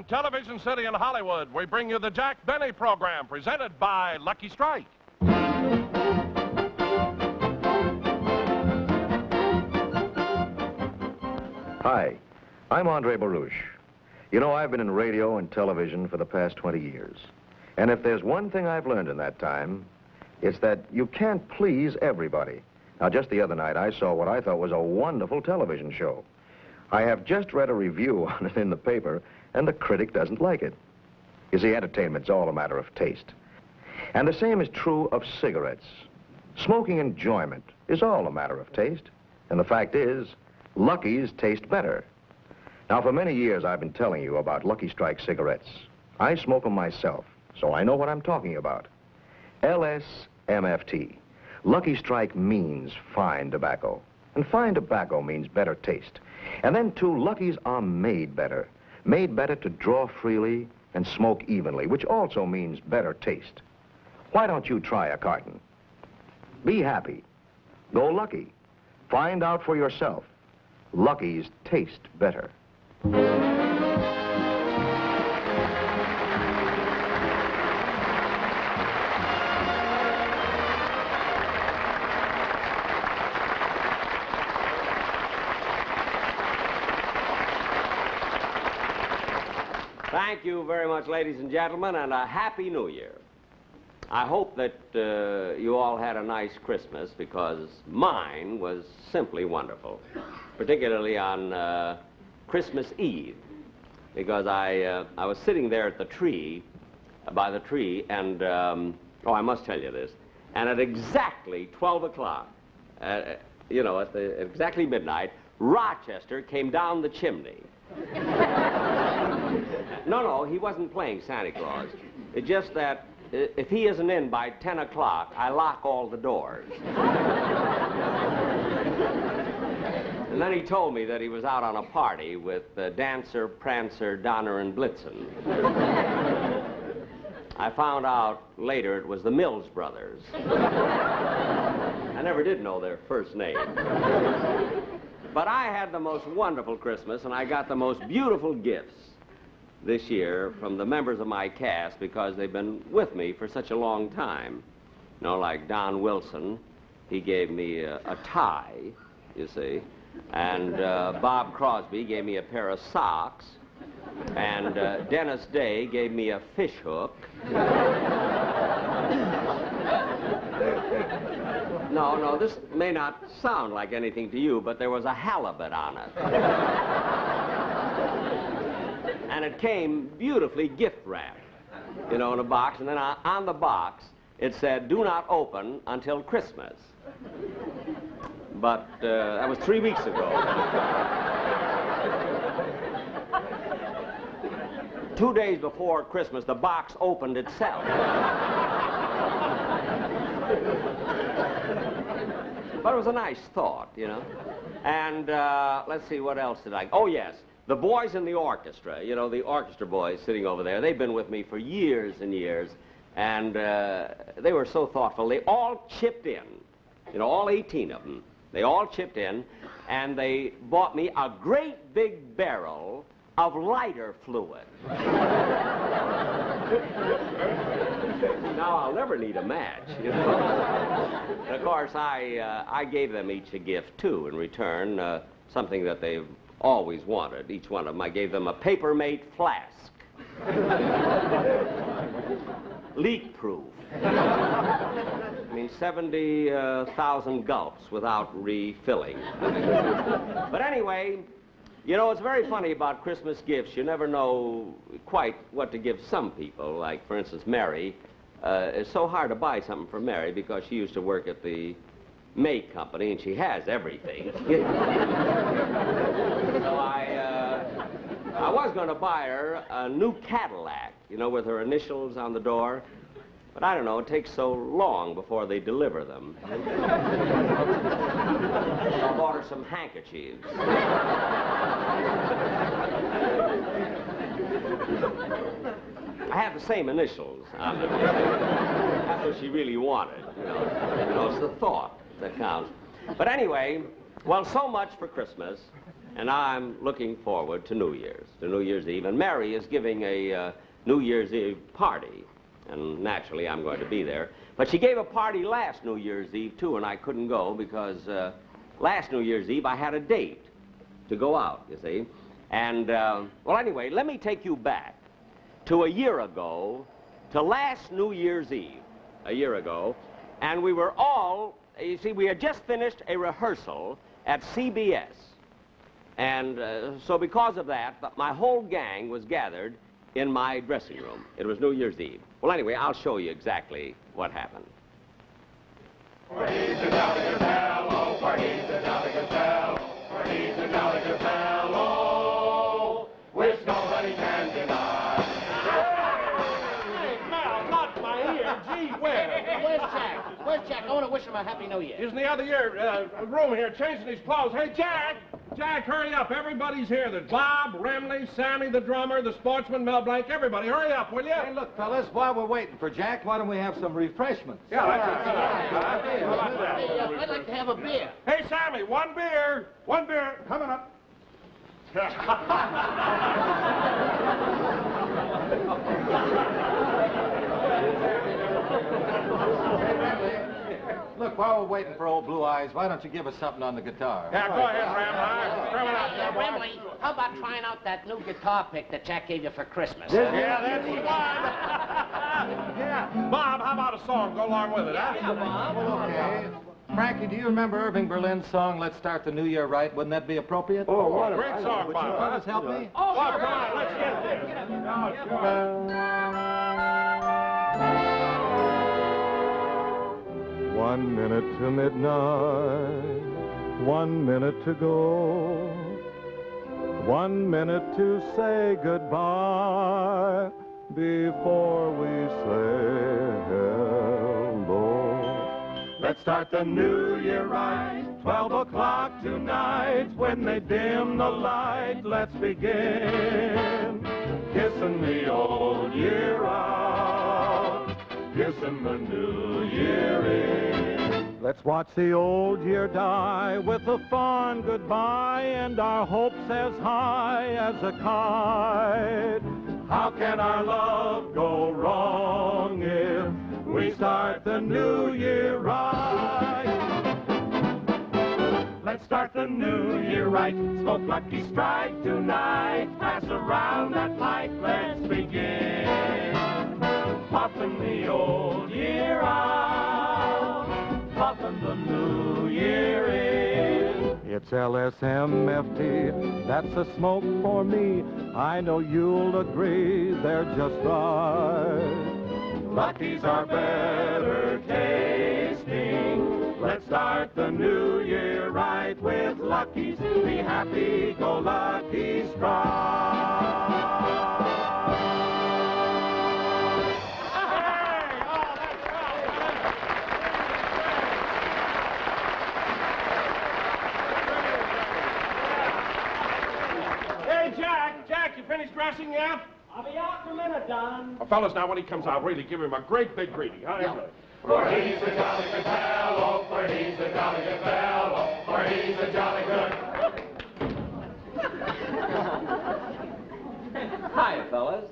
From Television City in Hollywood, we bring you the Jack Benny program, presented by Lucky Strike. Hi, I'm Andre Baruch. You know, I've been in radio and television for the past 20 years. And if there's one thing I've learned in that time, it's that you can't please everybody. Now, just the other night, I saw what I thought was a wonderful television show. I have just read a review on it in the paper, and the critic doesn't like it. You see, entertainment's all a matter of taste. And the same is true of cigarettes. Smoking enjoyment is all a matter of taste. And the fact is, Lucky's taste better. Now, for many years, I've been telling you about Lucky Strike cigarettes. I smoke them myself, so I know what I'm talking about. LSMFT. Lucky Strike means fine tobacco. And fine tobacco means better taste. And then, too, Lucky's are made better. Made better to draw freely and smoke evenly, which also means better taste. Why don't you try a carton? Be happy. Go Lucky. Find out for yourself. Lucky's taste better. Thank you very much, ladies and gentlemen, and a Happy New Year. I hope that you all had a nice Christmas, because mine was simply wonderful, particularly on Christmas Eve, because I was sitting there at the tree, by the tree, and, oh, I must tell you this, and at exactly 12 o'clock, you know, at exactly midnight, Rochester came down the chimney. No, he wasn't playing Santa Claus. It's just that if he isn't in by 10 o'clock, I lock all the doors. And then he told me that he was out on a party with Dancer, Prancer, Donner, and Blitzen. I found out later it was the Mills Brothers. I never did know their first name. But I had the most wonderful Christmas, and I got the most beautiful gifts this year from the members of my cast, because they've been with me for such a long time. You know, like Don Wilson, he gave me a tie, you see, and Bob Crosby gave me a pair of socks, and Dennis Day gave me a fish hook. No, this may not sound like anything to you, but there was a halibut on it. And it came beautifully gift wrapped, you know, in a box. And then on the box, it said, "Do not open until Christmas." But that was 3 weeks ago. 2 days before Christmas, the box opened itself. But it was a nice thought, you know. And let's see, what else did I... Oh, yes, the boys in the orchestra, you know, the orchestra boys sitting over there, they've been with me for years and years, and they were so thoughtful. They all chipped in, you know, all 18 of them. They all chipped in, and they bought me a great big barrel of lighter fluid. Now, I'll never need a match, you know. And of course, I gave them each a gift, too, in return, something that they've always wanted, each one of them. I gave them a paper-made flask. Leak-proof. I mean, 70,000 gulps without refilling. But anyway, you know, it's very funny about Christmas gifts. You never know quite what to give some people. Like, for instance, Mary. It's so hard to buy something for Mary because she used to work at the make company, and she has everything. So I was going to buy her a new Cadillac, you know, with her initials on the door. But I don't know, it takes so long before they deliver them. I bought her some handkerchiefs. I have the same initials on them. That's what she really wanted, you know. You know, it's the thought that counts. But anyway, well, so much for Christmas. And I'm looking forward to New Year's Eve. And Mary is giving a New Year's Eve party. And naturally, I'm going to be there. But she gave a party last New Year's Eve, too, and I couldn't go because last New Year's Eve I had a date to go out, you see. And, well, anyway, let me take you back to a year ago, to last New Year's Eve, a year ago. And we were all, you see, we had just finished a rehearsal at CBS. And so because of that, my whole gang was gathered in my dressing room. It was New Year's Eve. Well, anyway, I'll show you exactly what happened. For he's a jolly good fellow, for he's a jolly good fellow, for he's a jolly good fellow, which nobody can deny. Hey, Mel, not my ear. Gee whiz. Where's Jack? Where's Jack? I want to wish him a Happy New Year. He's in the other room here changing his clothes. Hey, Jack! Jack, hurry up. Everybody's here. There's Bob, Remley, Sammy, the drummer, the sportsman, Mel Blanc, everybody. Hurry up, will you? Hey, look, fellas, while we're waiting for Jack, why don't we have some refreshments? Yeah, that's it. How about that? Hey, I'd like to have a beer. Hey, Sammy, one beer. One beer. Coming up. Look, while we're waiting for old Blue Eyes, why don't you give us something on the guitar? Yeah, go ahead, Ram. Throw it out there, boy. Remley, how about trying out that new guitar pick that Jack gave you for Christmas? Yeah, that's the one. Yeah. Bob, how about a song? Go along with it, huh? Yeah, Bob. Well, okay. Frankie, do you remember Irving Berlin's song, Let's Start the New Year Right? Wouldn't that be appropriate? Oh, what a great song, Bob. Fellas, help me. Oh, come on, let's get it. Oh, sure. 1 minute to midnight, 1 minute to go, 1 minute to say goodbye before we say hello. Let's start the new year right, 12 o'clock tonight. When they dim the light, let's begin kissing the old year out, kissing the new year in. Let's watch the old year die with a fond goodbye and our hopes as high as a kite. How can our love go wrong if we start the new year right? Let's start the new year right. Smoke Lucky Strike tonight. Pass around that light. Let's begin puffing the old year out, puffing the new year in. It's LSMFT, that's a smoke for me. I know you'll agree they're just right. Lucky's are better tasting. Let's start the new year right with Lucky's, the happy-go-lucky strike. Jack, you finished dressing yet? I'll be out in a minute, Don. Oh, fellas, now when he comes out, really give him a great big greeting, huh? Yeah. For he's a jolly good fellow, for he's a jolly good fellow, for he's a jolly good. Hi, fellas.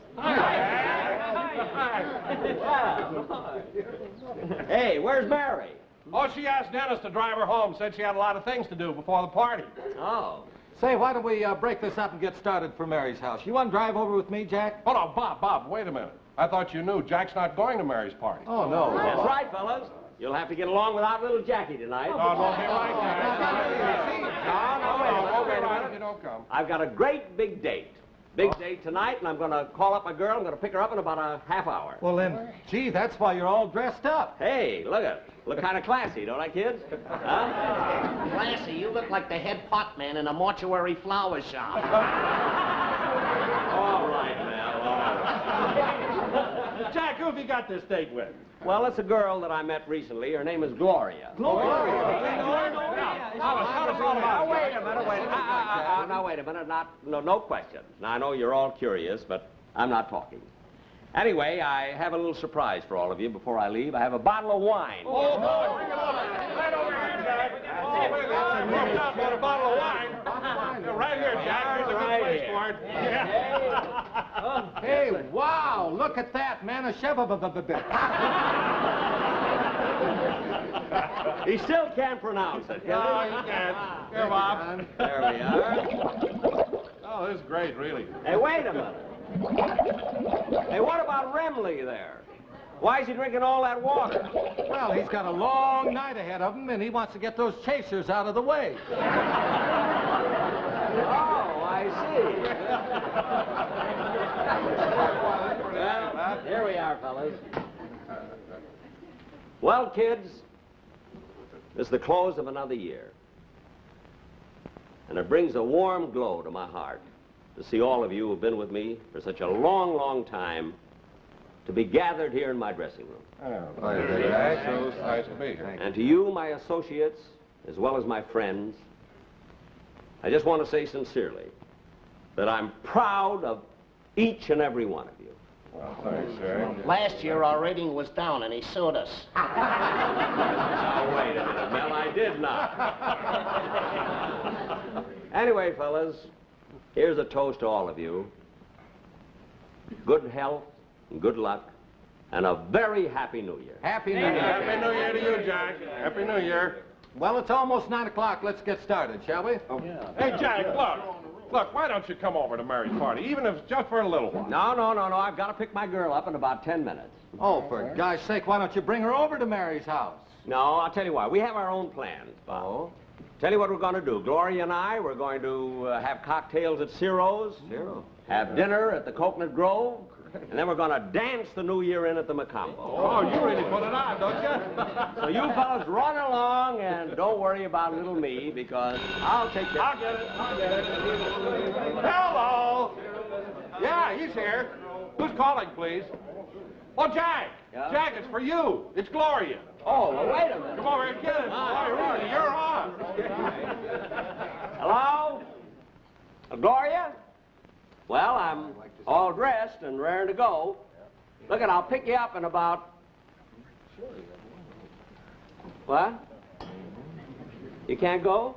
Hey, where's Mary? Oh, she asked Dennis to drive her home. Said she had a lot of things to do before the party. Oh. Say, why don't we break this up and get started for Mary's house? You want to drive over with me, Jack? Oh, no, Bob, wait a minute. I thought you knew Jack's not going to Mary's party. Oh, no. That's right, fellas. You'll have to get along without little Jackie tonight. Oh, don't be like that. No, wait a minute. If you don't come. I've got a great big date. Big date tonight, and I'm going to call up my girl. I'm going to pick her up in about a half hour. Well, then, gee, that's why you're all dressed up. Hey, look at it. Look kind of classy, don't I, kids? Huh? Classy, you look like the head pot man in a mortuary flower shop. All right, Mel, all right. Jack, who have you got this date with? Well, it's a girl that I met recently. Her name is Gloria. Gloria. Now, wait a minute, Now, wait a minute. No questions. Now, I know you're all curious, but I'm not talking. Anyway, I have a little surprise for all of you before I leave. I have a bottle of wine. Oh, boy, bring it over. Right over here, Jack. Oh, wait a minute. A bottle of wine. Right sweetheart. Hey, wow, look at that, man. A He still can't pronounce it. No, you can't. Here, Bob. There we are. Oh, this is great, really. Hey, wait a minute. Hey, what about Remley there? Why is he drinking all that water? Well, he's got a long night ahead of him, and he wants to get those chasers out of the way. Oh, I see. Well, here we are, fellas. Well, kids, it's the close of another year. And it brings a warm glow to my heart to see all of you who've been with me for such a long, long time to be gathered here in my dressing room. Oh, Jack. So nice to be here. And to you, my associates, as well as my friends, I just want to say sincerely that I'm proud of each and every one of you. Well, thanks, Jack. Last year, our rating was down, and he sued us. Now, wait a minute, Mel, I did not. Anyway, fellas, here's a toast to all of you. Good health and good luck, and a very happy New Year. Happy New Year. Happy New Year to you, Jack. Happy New Year. Well, it's almost 9 o'clock. Let's get started, shall we? Hey, Jack, look, why don't you come over to Mary's party, even if it's just for a little while? No. I've got to pick my girl up in about 10 minutes. Oh, for gosh sake, why don't you bring her over to Mary's house? No, I'll tell you why. We have our own plans, Bob. Oh? Tell you what we're going to do. Gloria and I, we're going to have cocktails at Ciro's. Ciro. Have dinner at the Coconut Grove. And then we're going to dance the New Year in at the Macombo. Oh, you really put it on, don't you? So you fellas run along and don't worry about little me because I'll take care. I'll get it. Hello. Yeah, he's here. Who's calling, please? Oh, Jack. Yeah? Jack, it's for you. It's Gloria. Oh, well, wait a minute. Come over and get it. Gloria, you're on. Hello? Gloria? Well, I'm all dressed and raring to go. Look, I'll pick you up in about... What? You can't go?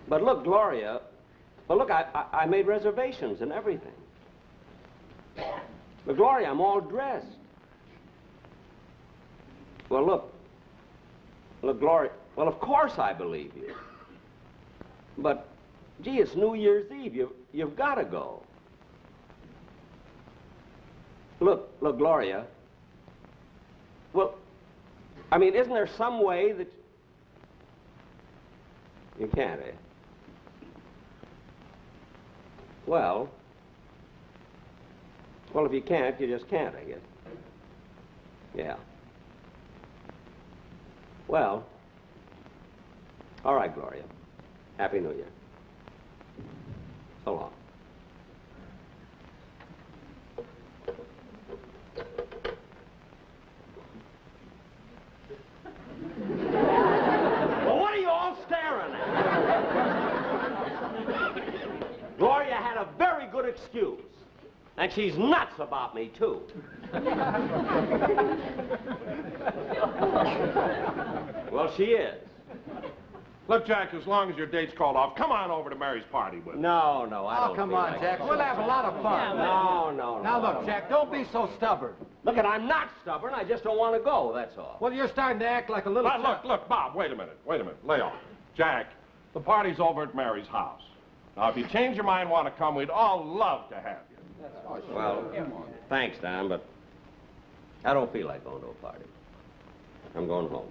But look, Gloria, I made reservations and everything. But Gloria, I'm all dressed. Well, look, Gloria, well, of course I believe you. But, gee, it's New Year's Eve. You've got to go. Look, Gloria. Well, I mean, isn't there some way that... You can't, eh? Well, if you can't, you just can't, I guess. Yeah. Well, all right, Gloria. Happy New Year. So long. Well, what are you all staring at? Gloria had a very good excuse. And she's nuts about me, too. Well, she is. Look, Jack, as long as your date's called off, come on over to Mary's party with me. No, I don't. Oh, come feel on, like Jack. it. We'll have a lot of fun. No. Now, look, Jack, don't be so stubborn. Look, I'm not stubborn. I just don't want to go, that's all. Well, you're starting to act like a little... Look, Bob, wait a minute. Lay off. Jack, the party's over at Mary's house. Now, if you change your mind and want to come, we'd all love to have you. Well, thanks, Don, but I don't feel like going to a party. I'm going home.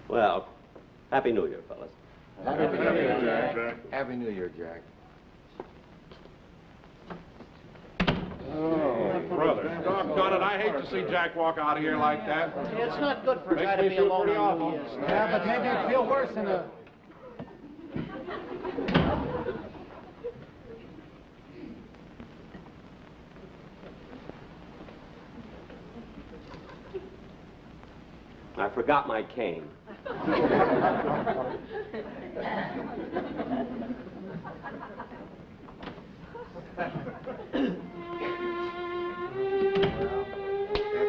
Well, Happy New Year, fellas. Happy New Year, Jack. Happy New Year, Jack. Oh, brother. Doggone it, I hate to see Jack walk out of here like that. It's not good for a guy Makes to me be feel alone pretty on awful. New Year's. Yeah, but maybe it'd feel worse in a... I forgot my cane. That's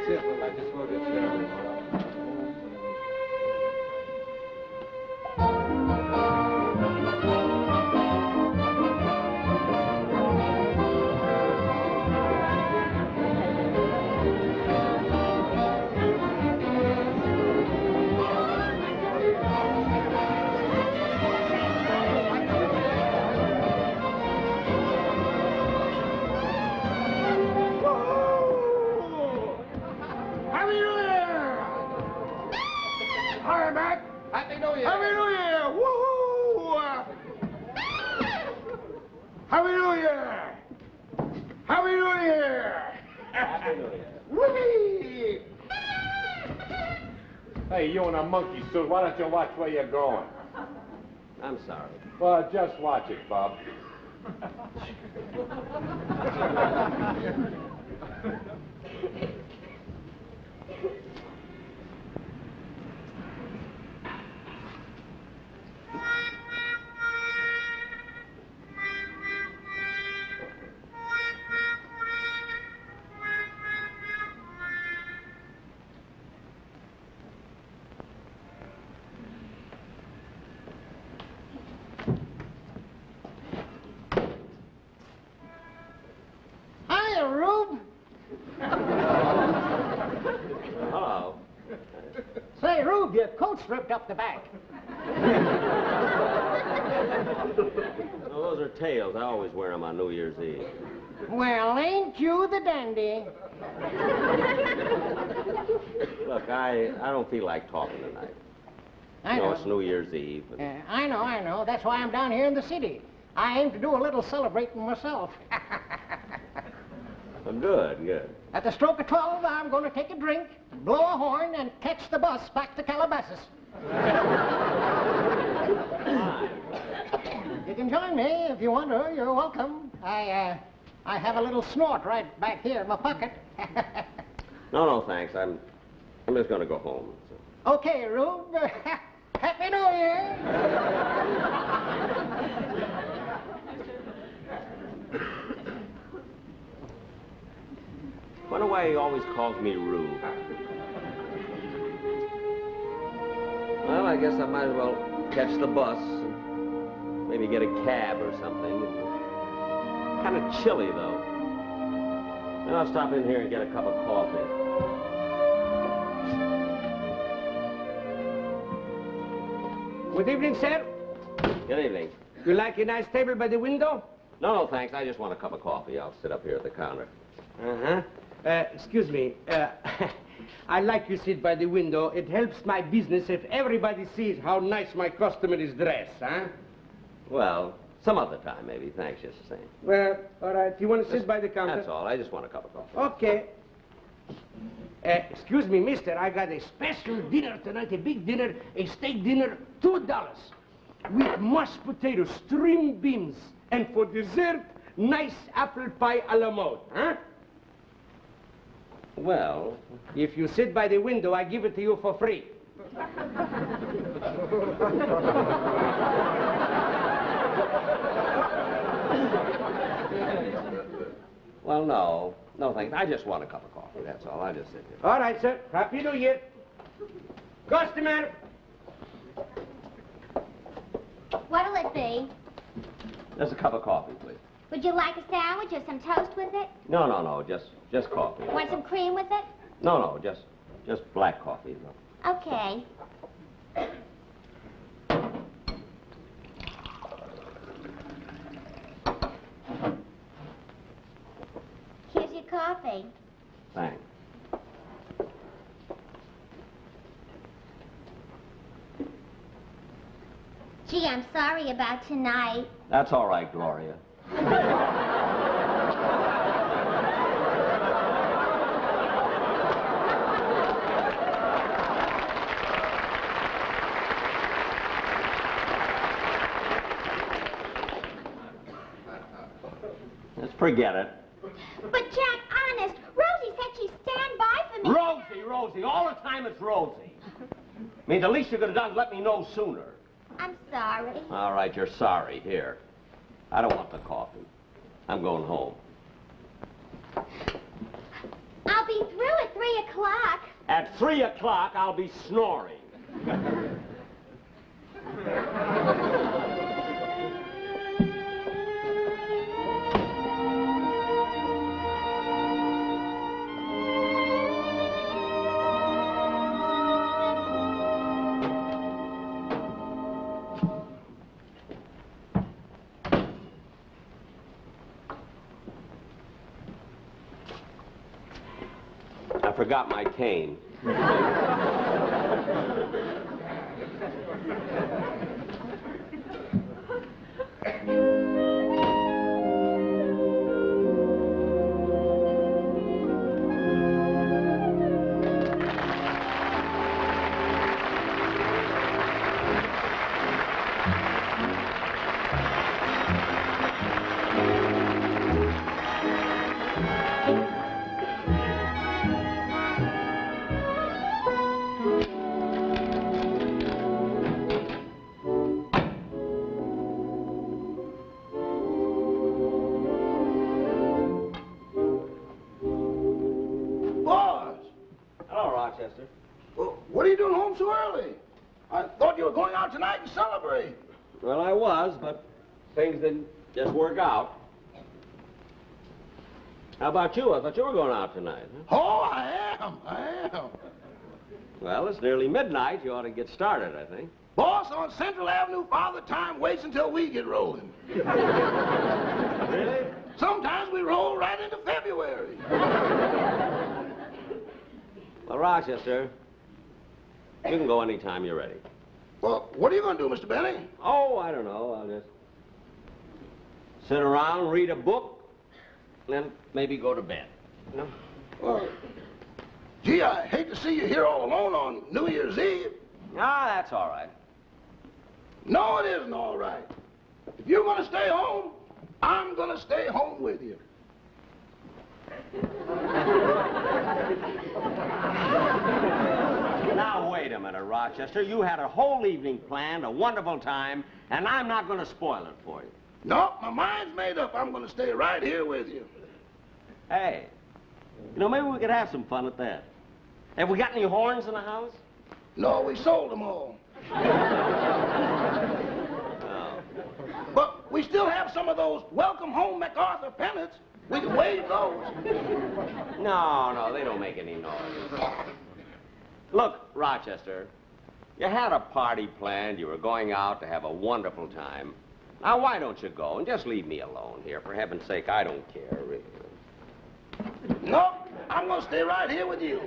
it. I just wrote it down. Happy New Year. Whee! Hey, you in a monkey suit, why don't you watch where you're going? I'm sorry. Well, just watch it, Bob. Hiya, Rube. Hello. Say, Rube, your coat's ripped up the back. No, those are tails. I always wear them on New Year's Eve. Well, ain't you the dandy? Look, I don't feel like talking tonight. I You know. it's New Year's Eve. And I know. That's why I'm down here in the city. I aim to do a little celebrating myself. Well, good. At the stroke of 12, I'm going to take a drink, blow a horn, and catch the bus back to Calabasas. Fine. You can join me if you want to. You're welcome. I have a little snort right back here in my pocket. No, thanks. I'm just going to go home. So. Okay, Rube. Happy New Year. Wonder why he always calls me Rube. Well, I guess I might as well catch the bus and maybe get a cab or something. Kind of chilly, though. Then I'll stop in here and get a cup of coffee. Good evening, sir. Good evening. You like a nice table by the window? No, thanks. I just want a cup of coffee. I'll sit up here at the counter. Uh-huh. Excuse me. I like you sit by the window. It helps my business if everybody sees how nice my customer is dressed, huh? Well, some other time, maybe. Thanks, just the same. Well, all right. You want to sit by the counter? That's all. I just want a cup of coffee. Okay. Excuse me, mister. I got a special dinner tonight, a big dinner, a steak dinner, $2. With mashed potatoes, string beans, and for dessert, nice apple pie a la mode, huh? Well, If you sit by the window, I give it to you for free. well, no. No, thanks. I just want a cup of coffee. That's all. I'll just sit here. All right, sir. Happy New Year. Customer. What'll it be? Just a cup of coffee, please. Would you like a sandwich or some toast with it? No. Just coffee. Want some cream with it? No. Just black coffee. Okay. Here's your coffee. Thanks. Gee, I'm sorry about tonight. That's all right, Gloria. Let's forget it. But Jack, honest, Rosie said she'd stand by for me. Rosie, all the time it's Rosie. I mean, the least you could have done is let me know sooner. I'm sorry. All right, you're sorry. Here. I don't want the coffee. I'm going home. I'll be through at 3 o'clock. At 3 o'clock, I'll be snoring. I forgot my cane. Rochester. Well, what are you doing home so early? I thought you were going out tonight to celebrate. Well, I was, but things didn't just work out. How about you? I thought you were going out tonight. Huh? Oh, I am. Well, it's nearly midnight. You ought to get started, I think. Boss, on Central Avenue, Father Time waits until we get rolling. Really? Sometimes we roll right into February. Well, Rochester, you can go anytime you're ready. Well, what are you going to do, Mr. Benny? Oh, I don't know. I'll just sit around, read a book, and then maybe go to bed. You know? Well, gee, I hate to see you here all alone on New Year's Eve. Ah, that's all right. No, it isn't all right. If you're going to stay home, I'm going to stay home with you. Now, wait a minute, Rochester. You had a whole evening planned, a wonderful time, and I'm not going to spoil it for you. No, my mind's made up. I'm going to stay right here with you. Hey, you know, maybe we could have some fun at that. Have we got any horns in the house? No, we sold them all. Oh. But we still have some of those Welcome Home MacArthur pennants. We can wave those. No, they don't make any noise. Look, Rochester, you had a party planned. You were going out to have a wonderful time. Now, why don't you go and just leave me alone here? For heaven's sake, I don't care, really. No, I'm going to stay right here with you.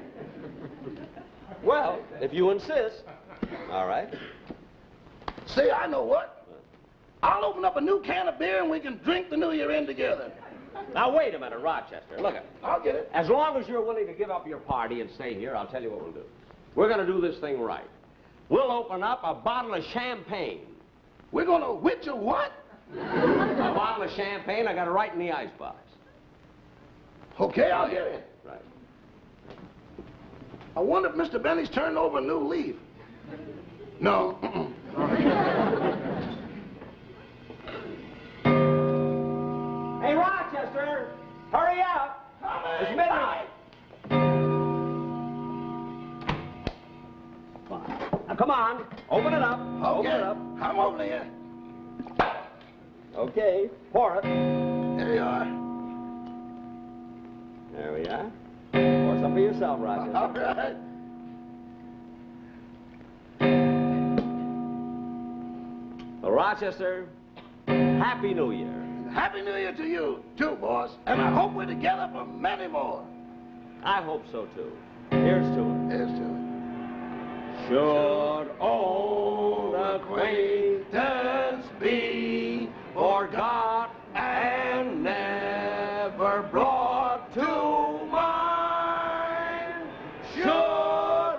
Well, if you insist. All right. Say, I know what. I'll open up a new can of beer and we can drink the New Year in together. Now, wait a minute, Rochester. Look, I'll get it. as long as you're willing to give up your party and stay here, I'll tell you what we'll do. We're going to do this thing right. We'll open up a bottle of champagne. We're going to which a what? A bottle of champagne. I got it right in the icebox. Okay, I'll get it. Right. I wonder if Mr. Benny's turned over a new leaf. No. Hey, Rochester, hurry up. It's midnight. Now, come on. Open it up. Okay. Open it up. I'm opening it. Okay, pour it. There you are. There we are. Pour some for yourself, Rochester. All right. Well, Rochester, Happy New Year. Happy New Year to you, too, boss. And I hope we're together for many more. I hope so, too. Here's to it. Here's to it. Should old acquaintance be forgot and never brought to mind? Should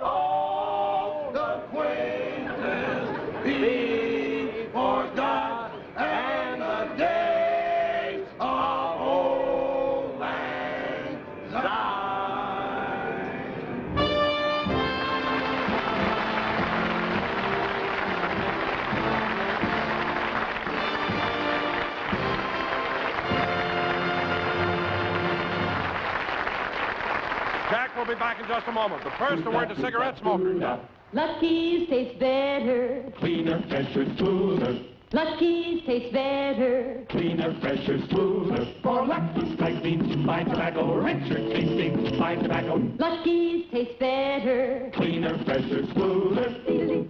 old acquaintance be forgot and the days of old lang syne? Jack will be back in just a moment. But first, a word to cigarette smokers. Lucky's tastes better. Cleaner, fresher, smoother. Lucky's tastes better. Cleaner, fresher, smoother. For Lucky Strike means fine tobacco. Richer tasting fine tobacco. Lucky's tastes better. Cleaner, fresher, smoother.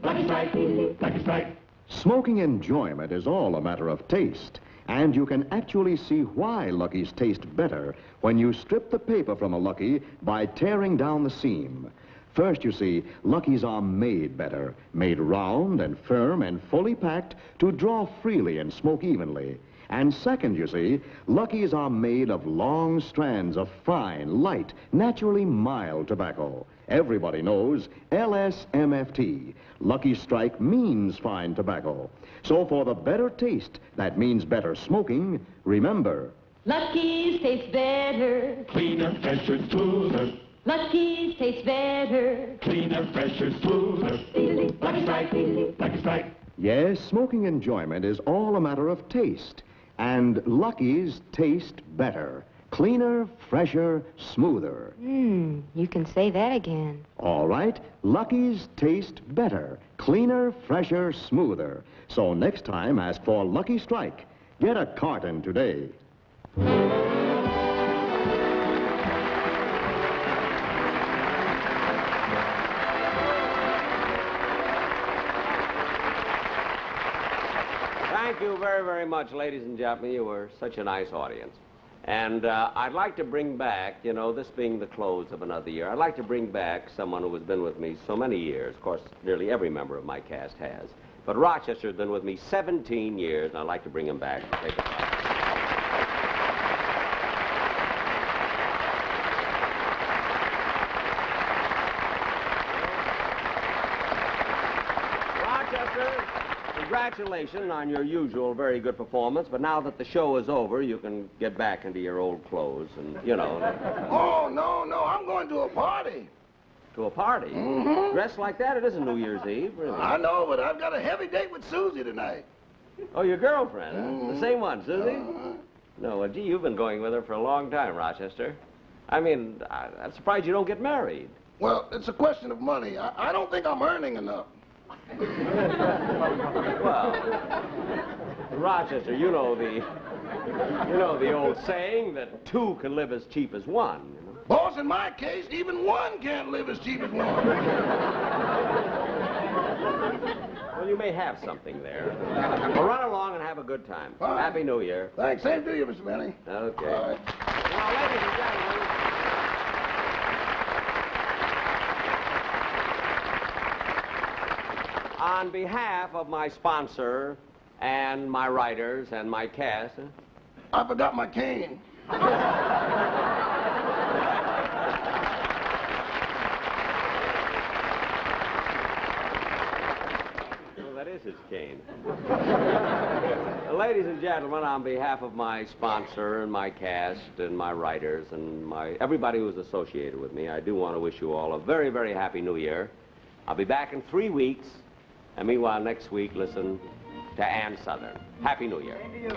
Lucky Strike, Lucky Strike. Smoking enjoyment is all a matter of taste, and you can actually see why Lucky's taste better when you strip the paper from a Lucky by tearing down the seam. First, you see, Lucky's are made better, made round and firm and fully packed to draw freely and smoke evenly. And second, you see, Lucky's are made of long strands of fine, light, naturally mild tobacco. Everybody knows LSMFT. Lucky Strike means fine tobacco. So for the better taste, that means better smoking, remember, Lucky's tastes better. Cleaner, fresher, smoother. Lucky's tastes better. Cleaner, fresher, smoother. Lucky Strike, Lucky Strike. yes, smoking enjoyment is all a matter of taste. And Lucky's taste better. Cleaner, fresher, smoother. You can say that again. All right, Lucky's taste better. Cleaner, fresher, smoother. So next time, ask for Lucky Strike. Get a carton today. Thank you very, very much, ladies and gentlemen. You were such a nice audience. And I'd like to bring back, you know, this being the close of another year, I'd like to bring back someone who has been with me so many years. Of course, nearly every member of my cast has. But Rochester has been with me 17 years, and I'd like to bring him back to take a part. Congratulations on your usual very good performance, but now that the show is over, you can get back into your old clothes and, you know. Oh, no, I'm going to a party. To a party? Mm-hmm. Dressed like that? It isn't New Year's Eve, really. I know, but I've got a heavy date with Susie tonight. Oh, your girlfriend, huh? Mm-hmm. The same one, Susie? No, well, gee, you've been going with her for a long time, Rochester. I mean, I'm surprised you don't get married. Well, it's a question of money. I don't think I'm earning enough. Well, Rochester, you know the old saying that two can live as cheap as one. You know? Boss, in my case, even one can't live as cheap as one. Well, you may have something there. Well, run along and have a good time. Fine. Happy New Year. Thanks. Same to you, Mr. Benny. Okay. All right. Now, ladies and gentlemen, on behalf of my sponsor and my writers and my cast... I forgot my cane. Well, that is his cane. Ladies and gentlemen, on behalf of my sponsor and my cast and my writers and everybody who's associated with me, I do want to wish you all a very, very happy New Year. I'll be back in 3 weeks. And meanwhile, next week, listen to Ann Southern. Happy New Year. Same to you.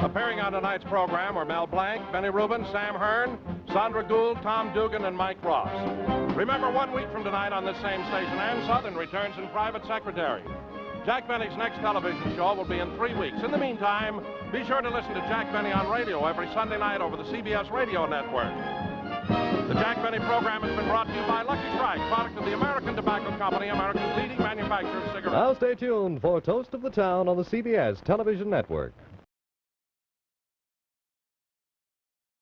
Appearing on tonight's program were Mel Blanc, Benny Rubin, Sam Hearn, Sandra Gould, Tom Dugan, and Mike Ross. Remember, 1 week from tonight on this same station, Ann Southern returns in Private Secretary. Jack Benny's next television show will be in 3 weeks. In the meantime, be sure to listen to Jack Benny on radio every Sunday night over the CBS Radio Network. The Jack Benny program has been brought to you by Lucky Strike, product of the American Tobacco Company, America's leading manufacturer of cigarettes. Now stay tuned for Toast of the Town on the CBS Television Network.